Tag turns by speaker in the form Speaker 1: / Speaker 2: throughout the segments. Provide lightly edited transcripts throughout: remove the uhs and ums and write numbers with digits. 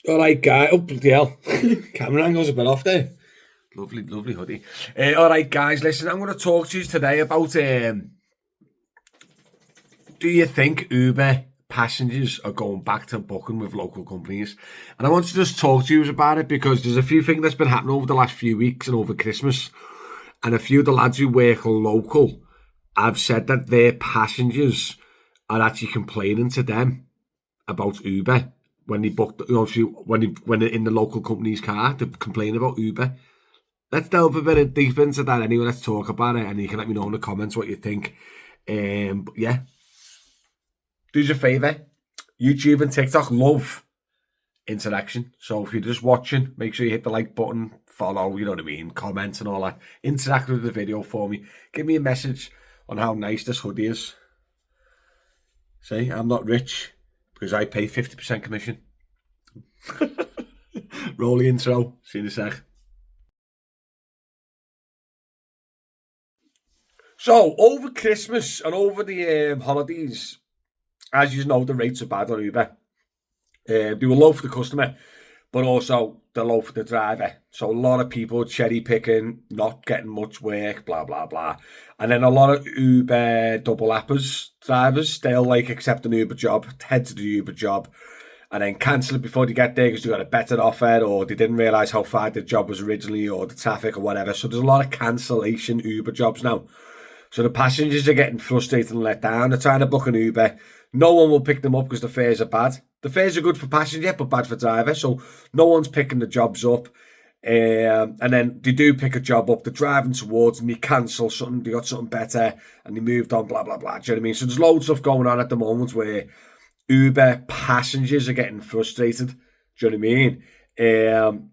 Speaker 1: All right, guys. Oh, bloody hell. Camera angle's a bit off there. Lovely, lovely hoodie. All right, guys, listen, I'm going to talk to you today about do you think Uber passengers are going back to booking with local companies? And I want to just talk to you about it because there's a few things that's been happening over the last few weeks and over Christmas. And a few of the lads who work local have said that their passengers are actually complaining to them about Uber when they book, when they're in the local company's car, they complain about Uber. Let's delve a bit deep into that anyway. Let's talk about it, and you can let me know in the comments what you think. But yeah, do us a favour. YouTube and TikTok love interaction. So if you're just watching, make sure you hit the like button, follow, you know what I mean, comment and all that. Interact with the video for me. Give me a message on how nice this hoodie is. See, I'm not rich because I pay 50% commission. Roll the intro. See you in a sec. So, over Christmas and over the holidays, as you know, the rates are bad on Uber. They were low for the customer, but also they're low for the driver. So a lot of people cherry picking, not getting much work, blah, blah, blah. And then a lot of Uber double appers, drivers, they'll like accept an Uber job, head to the Uber job, and then cancel it before they get there because they got a better offer or they didn't realise how far the job was originally or the traffic or whatever. So there's a lot of cancellation Uber jobs now. So the passengers are getting frustrated and let down. They're trying to book an Uber. No one will pick them up because the fares are bad. The fares are good for passenger, but bad for driver. So no one's picking the jobs up. And then they do pick a job up. They're driving towards and they cancel something. They got something better and they moved on, blah, blah, blah. Do you know what I mean? So there's loads of stuff going on at the moment where Uber passengers are getting frustrated. Do you know what I mean?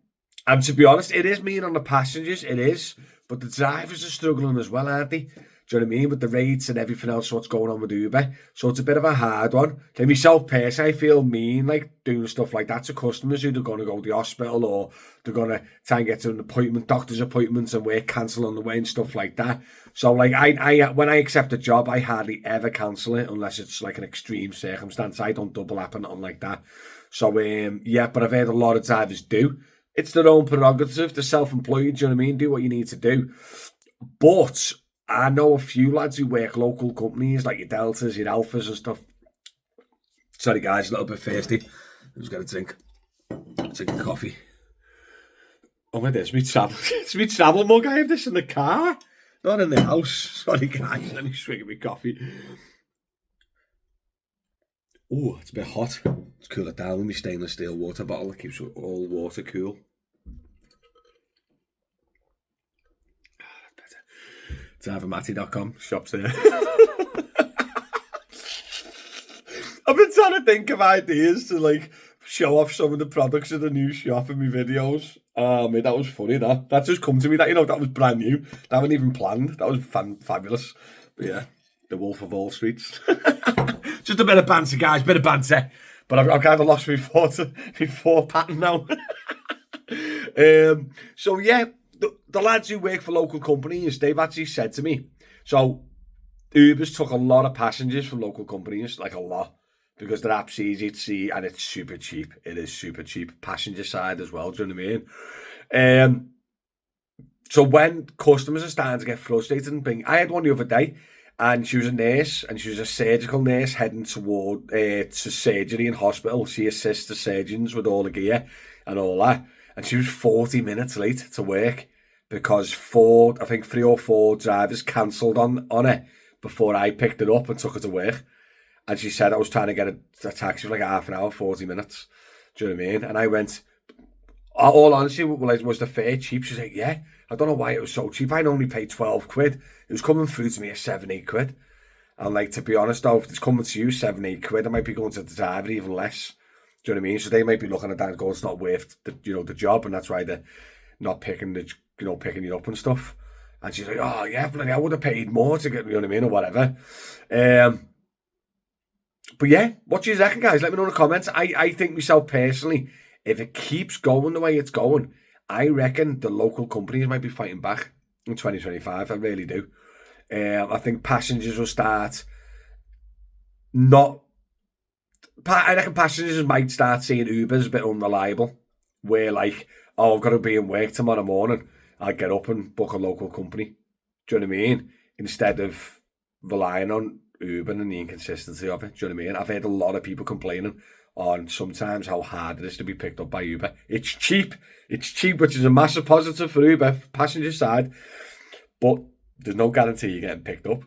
Speaker 1: And to be honest, it is mean on the passengers. It is. But the drivers are struggling as well, aren't they? Do you know what I mean? With the rates and everything else, what's going on with Uber. So it's a bit of a hard one. Like myself personally, I feel mean like doing stuff like that to customers who they're going to go to the hospital or they're going to try and get to an appointment, doctor's appointments and work cancel on the way and stuff like that. So like I when I accept a job, I hardly ever cancel it unless it's like an extreme circumstance. I don't double up or nothing like that. So yeah, but I've heard a lot of drivers do. It's their own prerogative. They're self-employed, do you know what I mean? Do what you need to do. But I know a few lads who work local companies like your Deltas, your Alphas and stuff. Sorry guys, a little bit thirsty. I just got a drink. Drink of coffee. Oh my God, it's me travel. It's me travel mug. I have this in the car, not in the house. Sorry guys, let me swig my coffee. Oh, it's a bit hot. Let's cool it down with my stainless steel water bottle that keeps all water cool. Drivermatty.com, shops there. I've been trying to think of ideas to like show off some of the products of the new shop in my videos. Oh mate, that was funny. That just come to me. That, you know, that was brand new. That wasn't even planned. That was fabulous. But yeah, the Wolf of Wall Streets. Just a bit of banter, guys. Bit of banter. But I've kind of lost my thought pattern now. So yeah. The lads who work for local companies, they've actually said to me, so Uber's took a lot of passengers from local companies, like a lot, because their app's easy to see and it's super cheap. It is super cheap. Passenger side as well, do you know what I mean? So when customers are starting to get frustrated and being, I had one the other day and she was a nurse and she was a surgical nurse heading toward to surgery in hospital. She assists the surgeons with all the gear and all that. And she was 40 minutes late to work because I think 3 or 4 drivers cancelled on her before I picked it up and took her to work. And she said I was trying to get a taxi for like half an hour, 40 minutes. Do you know what I mean? And I went, all honesty, was the fare cheap? She's like, yeah, I don't know why it was so cheap. I only paid 12 quid. It was coming through to me at 7, 8 quid. And like, to be honest though, if it's coming to you 7, 8 quid, I might be going to the driver even less. Do you know what I mean? So they might be looking at that and going, it's not worth the job, and that's why they're not picking picking you up and stuff. And she's like, oh yeah, bloody, I would have paid more to get, you know what I mean, or whatever. But yeah, what do you reckon, guys? Let me know in the comments. I think myself personally, if it keeps going the way it's going, I reckon the local companies might be fighting back in 2025. I really do. I think passengers will start not I reckon passengers might start seeing Uber as a bit unreliable. Where like, oh, I've got to be in work tomorrow morning. I'll get up and book a local company. Do you know what I mean? Instead of relying on Uber and the inconsistency of it. Do you know what I mean? I've heard a lot of people complaining on sometimes how hard it is to be picked up by Uber. It's cheap. It's cheap, which is a massive positive for Uber, passenger side. But there's no guarantee you're getting picked up. Do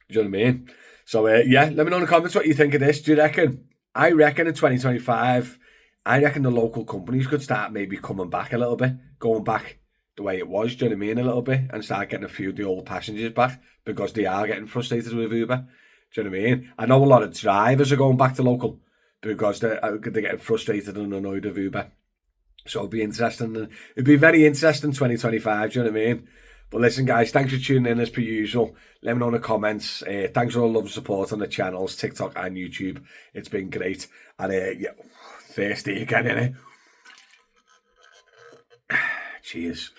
Speaker 1: you know what I mean? So, yeah, let me know in the comments what you think of this. Do you reckon? I reckon in 2025, I reckon the local companies could start maybe coming back a little bit, going back the way it was, do you know what I mean, a little bit, and start getting a few of the old passengers back because they are getting frustrated with Uber. Do you know what I mean? I know a lot of drivers are going back to local because they're getting frustrated and annoyed with Uber. So it'll be interesting. It'll be very interesting 2025, do you know what I mean? But listen, guys, thanks for tuning in as per usual. Let me know in the comments. Thanks for all the love and support on the channels, TikTok and YouTube. It's been great. And yeah, thirsty again, innit? Cheers.